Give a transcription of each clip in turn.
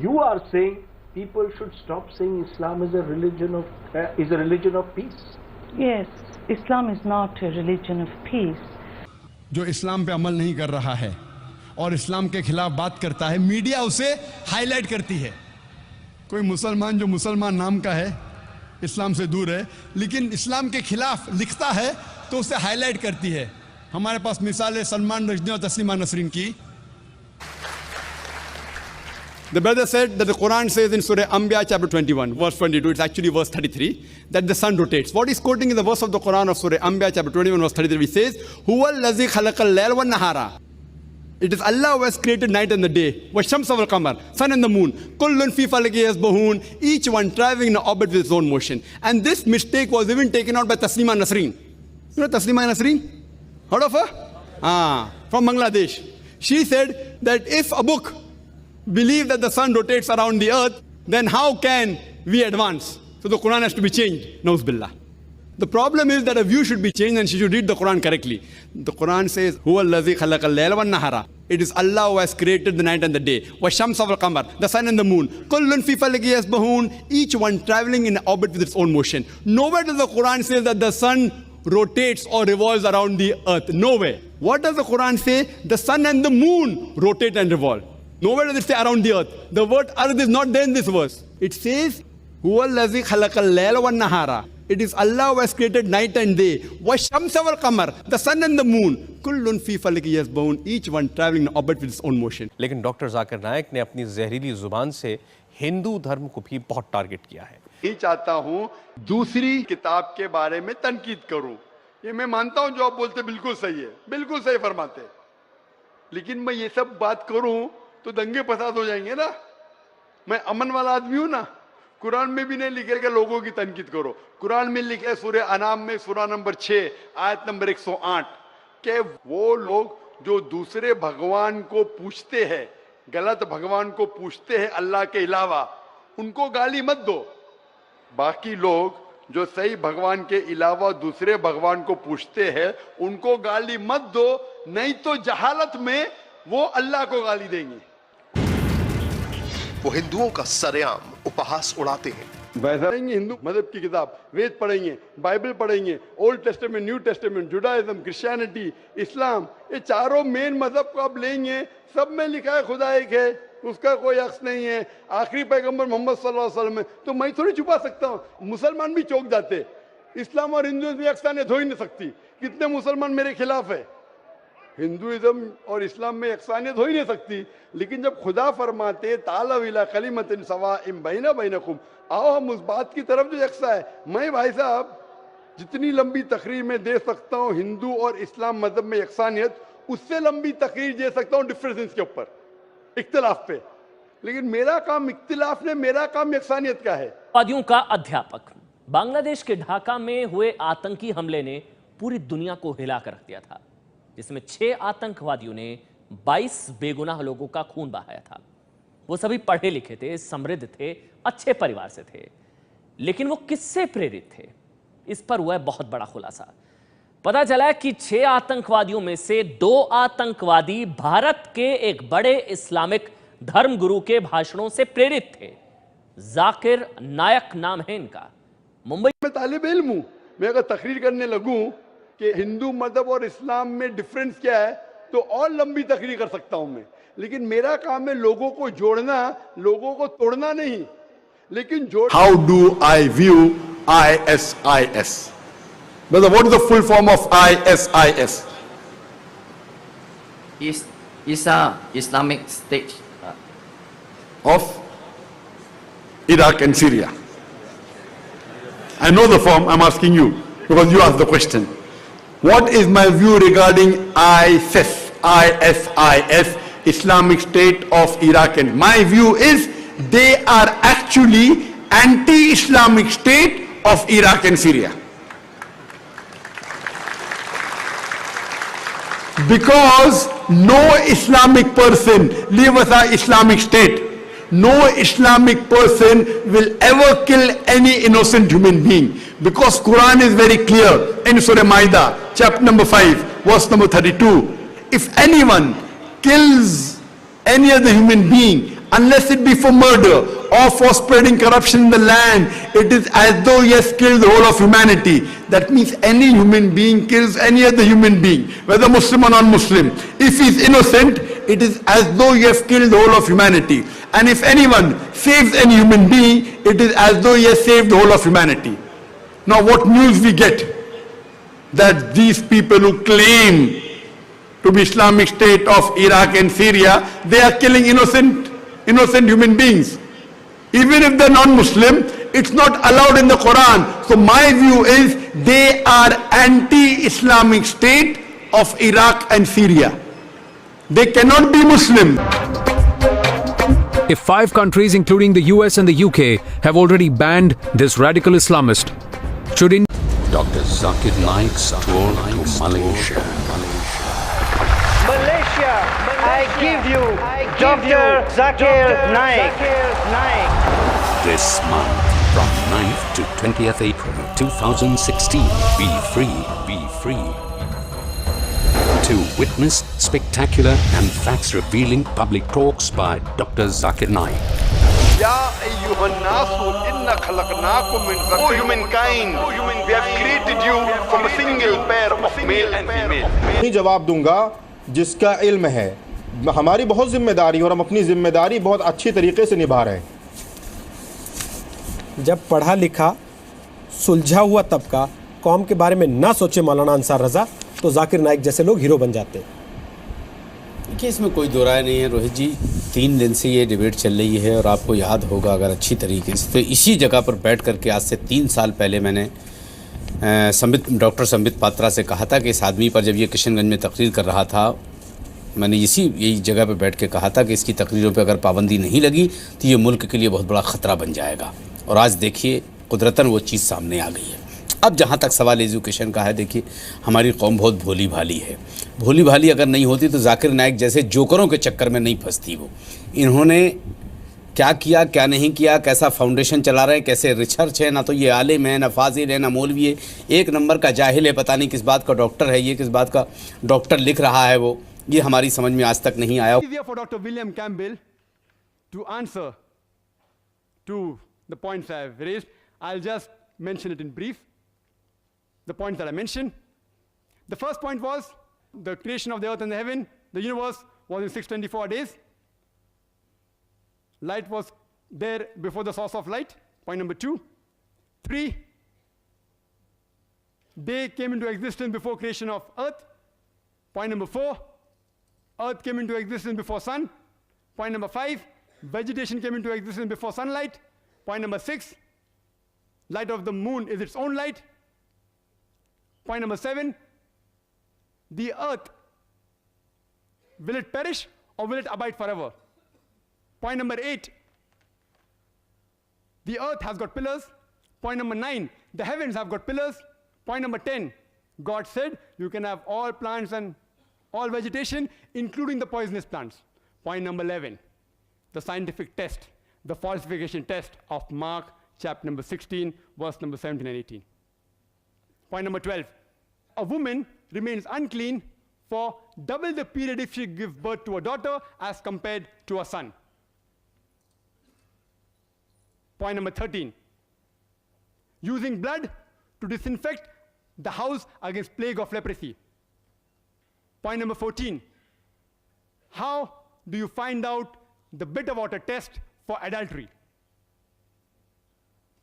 You are saying people should stop saying Islam is a religion of peace. Yes, Islam is not a religion of peace. जो इस्लाम पे अमल नहीं कर रहा है और इस्लाम के खिलाफ बात करता है, मीडिया उसे हाईलाइट करती है। कोई मुसलमान जो मुसलमान नाम का है, इस्लाम से दूर है, लेकिन इस्लाम के खिलाफ लिखता है तो उसे हाईलाइट करती है। हमारे पास मिसाल है सलमान रश्दी और तस्लीमा नसरीन की। The brother said that the Quran says in Surah Anbiya chapter 21 verse 22, it's actually verse 33, that the sun rotates. What he's quoting in the verse of the Quran of Surah Anbiya chapter 21 verse 33, he says, Huwa allazi khalaqal layla wan nahara. It is Allah who has created night and the day. Washamsa wal qamar, sun and the moon. Kullun fi falaki yasbahun, each one traveling in an orbit with its own motion. And this mistake was even taken out by Taslima Nasreen. You know Taslima Nasreen? Heard of her? From Bangladesh. She said that if a book believe that the sun rotates around the earth, then how can we advance? So the Quran has to be changed. Nauz billah. The problem is that a view should be changed and she should read the Quran correctly. The Quran says, Huwa allazi khalaqal layla wan nahara. It is Allah who has created the night and the day. Washamsa wal qamar, the sun and the moon. Kullun fi falaki yasbahun, each one traveling in orbit with its own motion. Nowhere does the Quran say that the sun rotates or revolves around the earth. Nowhere. What does the Quran say? The sun and the moon rotate and revolve. Nowhere does it say around the earth. The word earth is not there in this verse. It says, Huwa allazi khalaqal layla wan nahara. It is Allah who has created night and day. Washamsa wal qamar, the sun and the moon. Kullun fi falaki yasbahun, each one traveling in orbit with its own motion. लेकिन doctor Zakir नायक ने अपनी जहरीली जुबान से हिंदू धर्म को भी बहुत टारगेट किया है। नहीं चाहता हूं दूसरी किताब के बारे में तनकीद करूं। ये मैं मानता हूं जो आप बोलते बिल्कुल सही है, बिल्कुल सही फरमाते, लेकिन मैं ये सब बात करूं तो दंगे फसाद हो जाएंगे ना। मैं अमन वाला आदमी हूं ना। कुरान में भी नहीं लिखे कि लोगों की तनकीद करो। कुरान में लिखे है सूरह अनाम में सूरह नंबर 6 आयत नंबर 108 के वो लोग जो दूसरे भगवान को पूछते हैं, गलत भगवान को पूछते हैं अल्लाह के अलावा, उनको गाली मत दो। बाकी लोग जो सही भगवान के अलावा दूसरे भगवान को पूछते हैं उनको गाली मत दो, नहीं तो जहालत में वो अल्लाह को गाली देंगे। वो हिंदुओं का सरेआम उपहास उड़ाते हैं। पढ़ेंगे हिंदू मजहब की किताब, वेद पढ़ेंगे, बाइबल पढ़ेंगे, old testament, new testament, Judaism, Christianity, Islam, ये चारों मेन मजहब को आप लेंगे, सब में लिखा है खुदा एक है, उसका कोई अक्स नहीं है, आखिरी पैगंबर मोहम्मद सल्लल्लाहु अलैहि वसल्लम है। तो मैं थोड़ी छुपा सकता हूँ। मुसलमान भी चौंक जाते, इस्लाम और हिंदुइज्म में यकसानियत हो ही नहीं सकती। कितने मुसलमान मेरे खिलाफ है। हिंदुइज्म और इस्लाम में यकसानियत हो ही नहीं सकती, लेकिन जब खुदा फरमाते तालव इला कलिमतिन सवाइम बैना बैनकुम, आओ हम उस बात की तरफ जो यकसा है। मैं भाई साहब जितनी लंबी तकरीर में दे सकता हूँ हिंदू और इस्लाम मजहब में यकसानियत, उससे लंबी तकरीर दे सकता हूँ डिफरेंसेस के ऊपर, इख्तिलाफ पे। लेकिन मेरा काम इख्तिलाफ ने, मेरा काम यकसानियत का है। वादियों का अध्यापक बांग्लादेश के ढाका में हुए आतंकी हमले ने पूरी दुनिया को हिला कर रख दिया था, जिसमें 6 आतंकवादियों ने 22 बेगुनाह लोगों का खून बहाया था। वो सभी पढ़े लिखे थे, समृद्ध थे, अच्छे परिवार से थे, लेकिन वो किससे प्रेरित थे, इस पर हुआ बहुत बड़ा खुलासा। पता चला कि 6 आतंकवादियों में से 2 आतंकवादी भारत के एक बड़े इस्लामिक धर्मगुरु के भाषणों से प्रेरित थे। जाकिर नायक नाम है इनका। मुंबई में तालिब इल्म हूं, मैं अगर तकरीर करने लगूं कि हिंदू मजहब और इस्लाम में डिफरेंस क्या है तो और लंबी तकरीर कर सकता हूं मैं, लेकिन मेरा काम है लोगों को जोड़ना, लोगों को तोड़ना नहीं, लेकिन जोड़। How do I view ISIS? Brother, what is the full form of ISIS? Islamic State Of Iraq and Syria. I know the form, I'm asking you because you asked the question. What is my view regarding ISIS, Islamic State of Iraq? And my view is they are actually anti-Islamic State of Iraq and Syria. Because no Islamic person, leave aside Islamic State, no Islamic person will ever kill any innocent human being. Because Quran is very clear in Surah Maida, chapter number 5, verse number 32. If anyone kills any other human being unless it be for murder or for spreading corruption in the land, it is as though he has killed the whole of humanity. That means any human being kills any other human being, whether Muslim or non-Muslim. If he is innocent, it is as though he has killed the whole of humanity. And if anyone saves any human being, it is as though he has saved the whole of humanity. Now what news we get? That these people who claim to be Islamic State of Iraq and Syria, they are killing innocent human beings. Even if they're non-Muslim, it's not allowed in the Quran. So my view is they are anti-Islamic State of Iraq and Syria. They cannot be Muslim. If 5 countries, including the US and the UK, have already banned this radical Islamist, should India... Dr. Zakir Naik's tour to Malaysia. Malaysia, I give you Dr. Zakir Naik. This month, from 9th to 20th April 2016, be free. To witness spectacular and facts-revealing public talks by Dr. Zakir Naik. O humankind, we have created you from a single pair of male and female. मैं जवाब दूंगा जिसका इल्म है. हमारी बहुत जिम्मेदारी और हम अपनी जिम्मेदारी बहुत अच्छी तरीके से निभा रहे हैं. जब पढ़ा लिखा सुलझा हुआ तबका कौम के बारे में ना सोचे मौलाना अंसार रजा, तो जाकिर नाइक जैसे लोग हीरो बन जाते. देखिए, इसमें कोई दो राय नहीं है रोहित जी. 3 दिन से ये डिबेट चल रही है और आपको याद होगा अगर अच्छी तरीके से, तो इसी जगह पर बैठ करके आज से 3 साल पहले मैंने डॉक्टर संबित पात्रा से कहा था कि इस आदमी पर, जब ये किशनगंज में तकरीर कर रहा था, मैंने यही जगह पर बैठ के कहा था कि इसकी तकरीरों पर अगर पाबंदी नहीं लगी तो ये मुल्क के लिए बहुत बड़ा ख़तरा बन जाएगा. और आज देखिए कुदरतन वो चीज़ सामने आ गई है. अब जहाँ तक सवाल एजुकेशन का है, देखिए हमारी कौम बहुत भोली भाली है. भोली भाली अगर नहीं होती तो जाकिर नाइक जैसे जोकरों के चक्कर में नहीं फंसती वो. इन्होंने क्या किया, क्या नहीं किया, कैसा फाउंडेशन चला रहे हैं, कैसे रिसर्च है, ना तो ये आलिम है, ना फाजिल है, ना मौलवी है, एक नंबर का जाहिल है. पता नहीं किस बात का डॉक्टर है ये, किस बात का डॉक्टर लिख रहा है वो, ये हमारी समझ में आज तक नहीं आया. For Dr. William Campbell to answer to the points I have raised, I'll just mention it in brief. The points that I mentioned. The first point was the creation of the earth and the heaven. The universe was in 624 days. Light was there before the source of light. Point number 2. 3. Day came into existence before creation of earth. Point number 4. Earth came into existence before sun. Point number 5. Vegetation came into existence before sunlight. Point number 6. Light of the moon is its own light. Point number 7, the earth, will it perish or will it abide forever? Point number 8, the earth has got pillars. Point number 9, the heavens have got pillars. Point number 10, God said you can have all plants and all vegetation, including the poisonous plants. Point number 11, the scientific test, the falsification test of Mark chapter number 16, verse number 17 and 18. Point number 12, a woman remains unclean for double the period if she gives birth to a daughter as compared to a son. Point number 13, using blood to disinfect the house against plague of leprosy. Point number 14, how do you find out the bitter water test for adultery?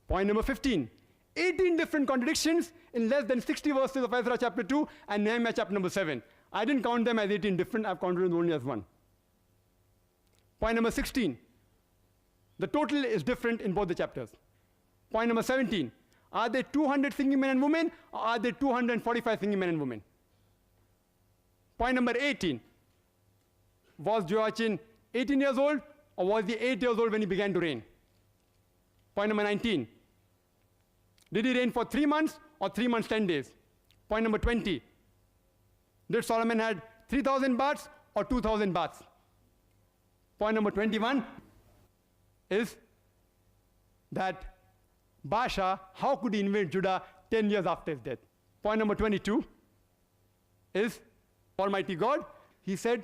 Point number 15, 18 different contradictions in less than 60 verses of Ezra chapter 2 and Nehemiah chapter number 7. I didn't count them as 18 different, I've counted them only as one. Point number 16, the total is different in both the chapters. Point number 17, are there 200 singing men and women or are there 245 singing men and women? Point number 18, was Joachim 18 years old or was he 8 years old when he began to reign? Point number 19, did he reign for 3 months or 3 months, 10 days? Point number 20, did Solomon had 3,000 baths or 2,000 baths? Point number 21 is that Baasha, how could he invade Judah 10 years after his death? Point number 22 is Almighty God, he said,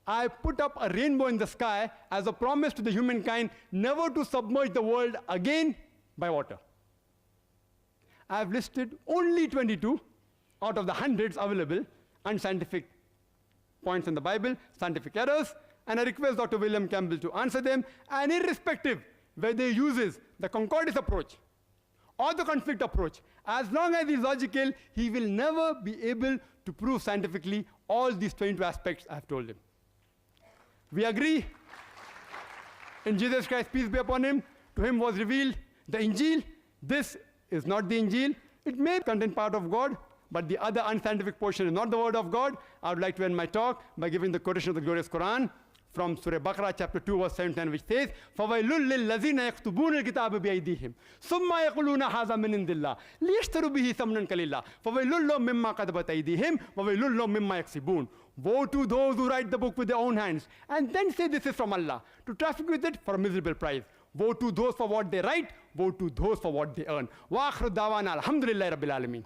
I put up a rainbow in the sky as a promise to the humankind never to submerge the world again by water. I have listed only 22 out of the hundreds available unscientific points in the Bible, scientific errors, and I request Dr. William Campbell to answer them, and irrespective whether he uses the concordance approach or the conflict approach, as long as he is logical, he will never be able to prove scientifically all these 22 aspects I have told him. We agree in Jesus Christ, peace be upon him. To him was revealed the Injil. This is not the Injil. It may contain part of God, but the other unscientific portion is not the word of God. I would like to end my talk by giving the quotation of the glorious Quran from Surah Baqarah chapter 2 verse 7 which says, فَوَيْلٌ لِلَّذِينَ يَكْتُبُونَ الْكِتَابَ بِأَيْدِيهِمْ ثُمَّ يَقُولُونَ هَذَا مِنْ عِنْدِ اللَّهِ لِيَشْتَرُوا بِهِ ثَمَنًا قَلِيلًا فَوَيْلٌ لَهُم مِّمَّا كَتَبَتْ أَيْدِيهِمْ وَوَيْلٌ لَهُم مِّمَّا يَكْسِبُونَ. Woe to those who write the book with their own hands and then say this is from Allah, to traffic with it for a miserable price. Woe to those for what they write, woe to those for what they earn. وَآخِرُ دَعْوَانَا الْحَمْدُ لِلَّهِ رَبِّ الْعَالَمِينَ.